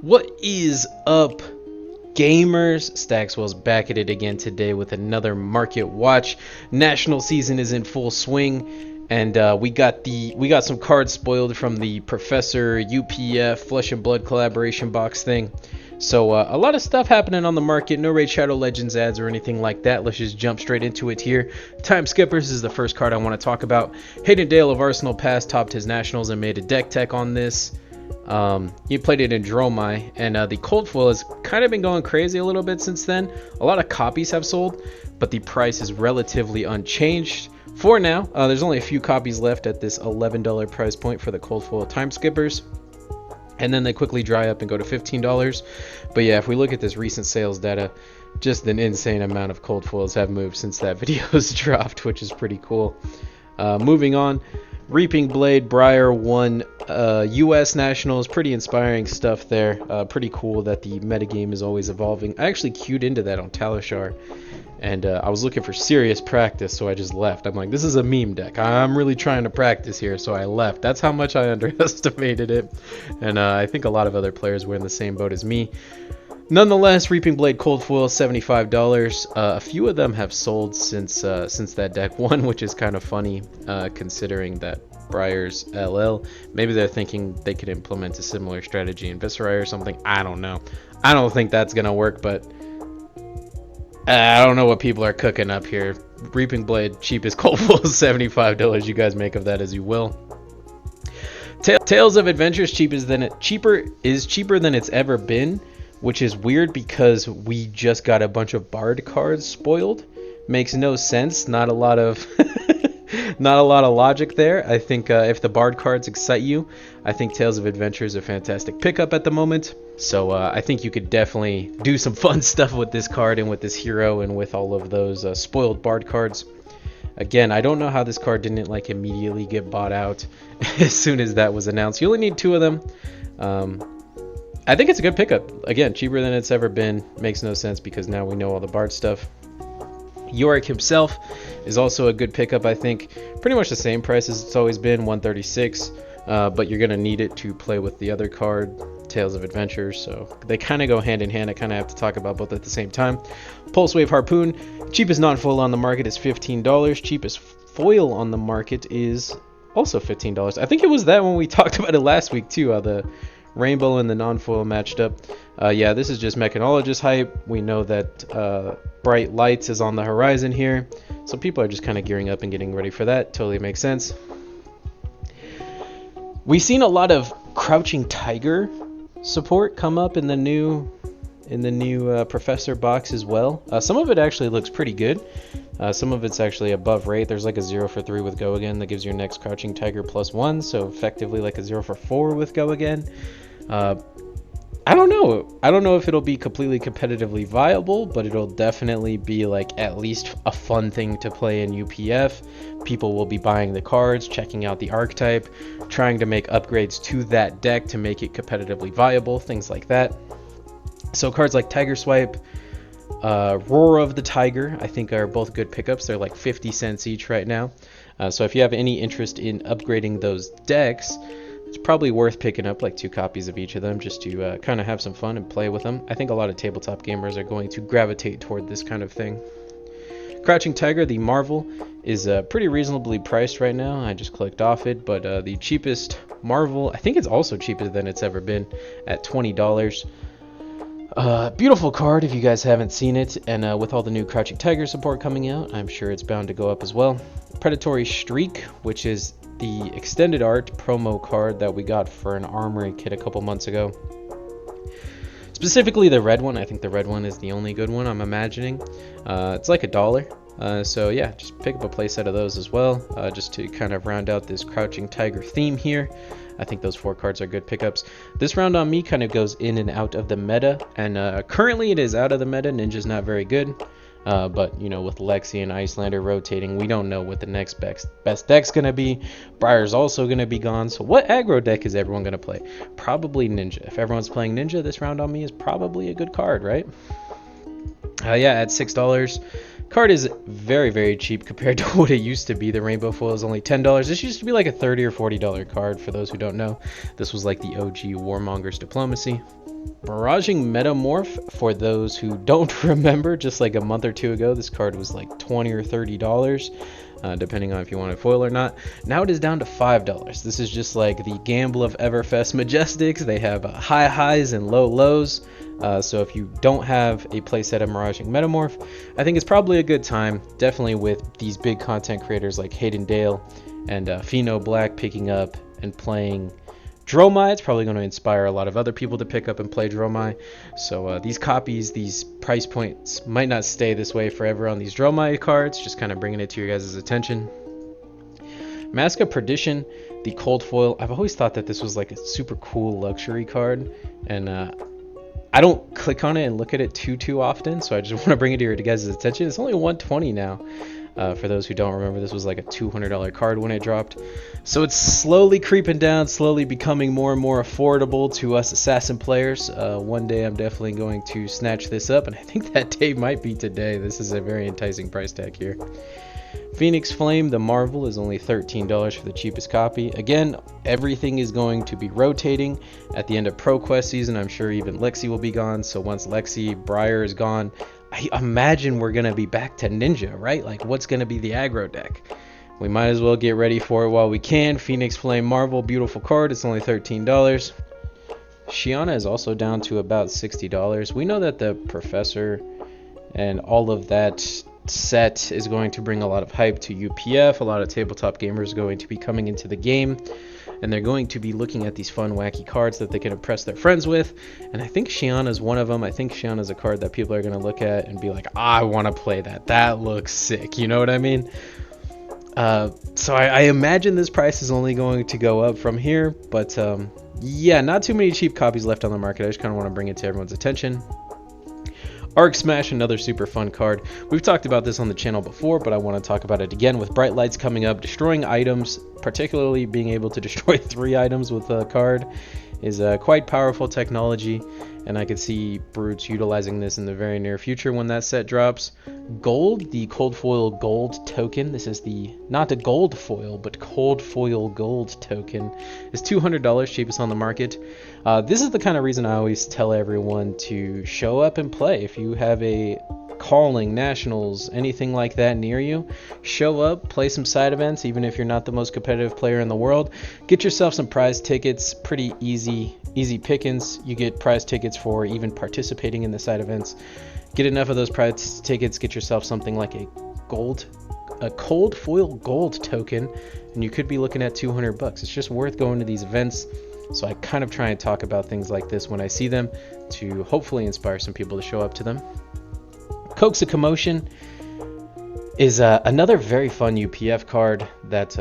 What is up, gamers? Stackswell's back at it again today with another market watch. National season is in full swing, and we got some cards spoiled from the Professor UPF Flesh and Blood collaboration box thing. So a lot of stuff happening on the market. No Raid Shadow Legends ads or anything like that. Let's just jump straight into it here. Time Skippers is the first card I want to talk about. Hayden Dale of Arsenal Pass topped his Nationals and made a deck tech on this. He played it in Dromai, and the cold foil has kind of been going crazy a little bit since then. A lot of copies have sold, but the price is relatively unchanged for now. There's only a few copies left at this $11 price point for the cold foil Time Skippers, and then they quickly dry up and go to $15. But yeah, if we look at this recent sales data, just an insane amount of cold foils have moved since that video's dropped, which is pretty cool. Moving on, Reaping Blade Briar won US Nationals. Pretty inspiring stuff there. Pretty cool that the metagame is always evolving. I actually queued into that on Talishar, and I was looking for serious practice, so I just left. I'm like, this is a meme deck. I'm really trying to practice here, so I left. That's how much I underestimated it, and I think a lot of other players were in the same boat as me. Nonetheless, Reaping Blade Cold Foil, $75. A few of them have sold since that deck won, which is kind of funny, considering that Briar's LL. Maybe they're thinking they could implement a similar strategy in Viserai or something. I don't know. I don't think that's gonna work, but I don't know what people are cooking up here. Reaping Blade, cheapest Cold Foil, $75. You guys make of that as you will. Tales of Adventures, cheaper than it's ever been, which is weird because we just got a bunch of Bard cards spoiled. Makes no sense. Not a lot of not a lot of logic there. I think if the Bard cards excite you, I think Tales of Adventure is a fantastic pickup at the moment. So I think you could definitely do some fun stuff with this card and with this hero and with all of those spoiled Bard cards. Again, I don't know how this card didn't like immediately get bought out as soon as that was announced. You only need 2 of them. I think it's a good pickup. Again, cheaper than it's ever been. Makes no sense because now we know all the Bard stuff. Yorick himself is also a good pickup, I think. Pretty much the same price as it's always been, $136. But you're going to need it to play with the other card, Tales of Adventure. So they kind of go hand in hand. I kind of have to talk about both at the same time. Pulse Wave Harpoon, cheapest non-foil on the market is $15. Cheapest foil on the market is also $15. I think it was that when we talked about it last week too, how the Rainbow and the non-foil matched up. Yeah, this is just Mechanologist hype. We know that Bright Lights is on the horizon here, so people are just kind of gearing up and getting ready for that. Totally makes sense. We've seen a lot of Crouching Tiger support come up in the new Professor box as well. Some of it actually looks pretty good. Some of it's actually above rate. There's like a 0 for 3 with Go Again that gives your next Crouching Tiger +1, so effectively like a 0 for 4 with Go Again. I don't know if it'll be completely competitively viable, but it'll definitely be like at least a fun thing to play in UPF. People will be buying the cards, checking out the archetype, trying to make upgrades to that deck to make it competitively viable, things like that. So cards like Tiger Swipe, Roar of the Tiger, I think are both good pickups. They're like 50 cents each right now. So if you have any interest in upgrading those decks, it's probably worth picking up like 2 copies of each of them just to kind of have some fun and play with them. I think a lot of tabletop gamers are going to gravitate toward this kind of thing. Crouching Tiger, the Marvel, is pretty reasonably priced right now. I just clicked off it, but the cheapest Marvel, I think it's also cheaper than it's ever been at $20. Beautiful card if you guys haven't seen it, and with all the new Crouching Tiger support coming out, I'm sure it's bound to go up as well. Predatory Streak, which is the extended art promo card that we got for an Armory kit a couple months ago. Specifically the red one. I think the red one is the only good one, I'm imagining. It's like $1. So yeah, just pick up a playset of those as well, just to kind of round out this Crouching Tiger theme here. I think those 4 cards are good pickups. This round on me kind of goes in and out of the meta, and currently it is out of the meta. Ninja's not very good, but you know, with Lexi and Icelander rotating, we don't know what the next best deck's gonna be. Briar's also gonna be gone, so what aggro deck is everyone gonna play? Probably Ninja. If everyone's playing Ninja, this round on me is probably a good card, right? Yeah, at $6. Card is very, very cheap compared to what it used to be. The Rainbow Foil is only $10. This used to be like a $30 or $40 card, for those who don't know. This was like the OG Warmonger's Diplomacy. Barraging Metamorph, for those who don't remember, just like a month or two ago, this card was like $20 or $30, depending on if you want it foil or not. Now it is down to $5. This is just like the gamble of Everfest Majestics. They have high highs and low lows. So if you don't have a playset of Barraging Metamorph, I think it's probably a good time, definitely with these big content creators like Hayden Dale and Pheno Black picking up and playing Dromai. It's probably going to inspire a lot of other people to pick up and play Dromai. So these copies, these price points might not stay this way forever on these Dromai cards, just kind of bringing it to your guys' attention. Mask of Perdition, the cold foil. I've always thought that this was like a super cool luxury card, and I don't click on it and look at it too often, so I just want to bring it to your guys' attention. It's only $120 now. For those who don't remember, this was like a $200 card when it dropped. So it's slowly creeping down, slowly becoming more and more affordable to us assassin players. One day I'm definitely going to snatch this up, and I think that day might be today. This is a very enticing price tag here. Phoenix Flame, the Marvel, is only $13 for the cheapest copy. Again, everything is going to be rotating. At the end of ProQuest season, I'm sure even Lexi will be gone. So once Lexi, Briar is gone, I imagine we're going to be back to Ninja, right? Like, what's going to be the aggro deck? We might as well get ready for it while we can. Phoenix Flame Marvel, beautiful card. It's only $13. Shiana is also down to about $60. We know that the Professor and all of that set is going to bring a lot of hype to UPF. A lot of tabletop gamers are going to be coming into the game, and they're going to be looking at these fun, wacky cards that they can impress their friends with. And I think Shiana is one of them. I think Shiana is a card that people are going to look at and be like, I want to play that. That looks sick. You know what I mean? So I imagine this price is only going to go up from here. But yeah, not too many cheap copies left on the market. I just kind of want to bring it to everyone's attention. Arc Smash, another super fun card. We've talked about this on the channel before, but I want to talk about it again with Bright Lights coming up. Destroying items, particularly being able to destroy 3 items with a card, is quite powerful technology, and I could see Brutes utilizing this in the very near future when that set drops. Gold, the cold foil gold token. This is the, not a gold foil, but cold foil gold token. Is $200, cheapest on the market. This is the kind of reason I always tell everyone to show up and play. If you have a calling, nationals, anything like that near you, show up, play some side events, even if you're not the most competitive player in the world. Get yourself some prize tickets, pretty easy pickings. You get prize tickets for even participating in the side events. Get enough of those prize tickets, get yourself something like a cold foil gold token, and you could be looking at $200. It's just worth going to these events. So I kind of try and talk about things like this when I see them to hopefully inspire some people to show up to them. A Commotion is another very fun UPF card that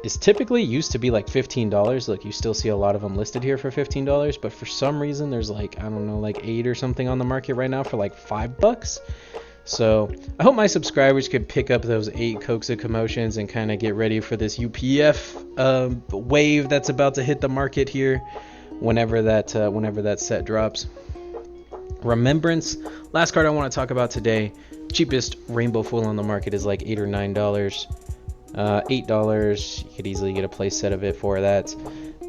is typically used to be like $15. Like, you still see a lot of them listed here for $15, but for some reason there's like, I don't know, like 8 or something on the market right now for like $5. So I hope my subscribers could pick up those 8 Cokes of Commotions and kind of get ready for this UPF wave that's about to hit the market here whenever that set drops. Remembrance, last card I want to talk about today. Cheapest rainbow foil on the market is like $8 or $9. $8, you could easily get a play set of it for that.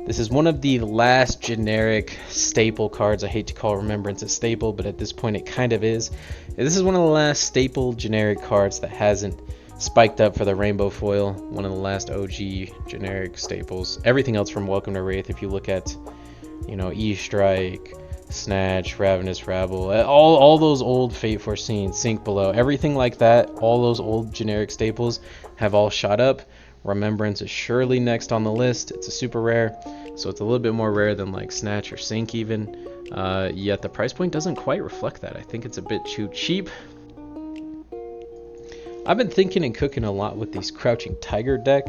This is one of the last generic staple cards. I hate to call Remembrance a staple, but at this point it kind of is. This is one of the last staple generic cards that hasn't spiked up for the rainbow foil. One of the last OG generic staples. Everything else from Welcome to Wraith, if you look at, you know, E-Strike, Snatch, Ravenous Rabble, all those old Fate Foreseen, Sink Below, everything like that, all those old generic staples have all shot up. Remembrance is surely next on the list. It's a super rare, so it's a little bit more rare than like Snatch or Sink even, yet the price point doesn't quite reflect that. I think it's a bit too cheap. I've been thinking and cooking a lot with these Crouching Tiger deck,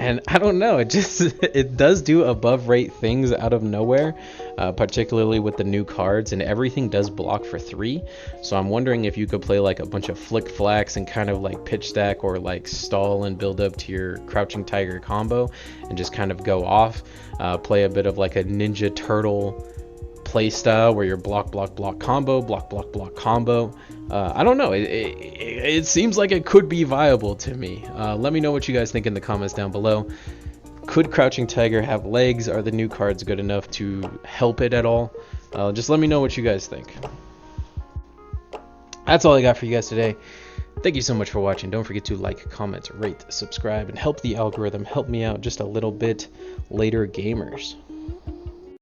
and I don't know, it does do above rate things out of nowhere, particularly with the new cards, and everything does block for 3. So I'm wondering if you could play like a bunch of flick flacks and kind of like pitch stack or like stall and build up to your Crouching Tiger combo and just kind of go off, play a bit of like a Ninja Turtle play style where you're block combo, block combo. I don't know, it seems like it could be viable to me. Let me know what you guys think in the comments down below. Could Crouching Tiger have legs? Are the new cards good enough to help it at all? Just let me know what you guys think. That's all I got for you guys today. Thank you so much for watching. Don't forget to like, comment, rate, subscribe, and help the algorithm help me out just a little bit later, gamers.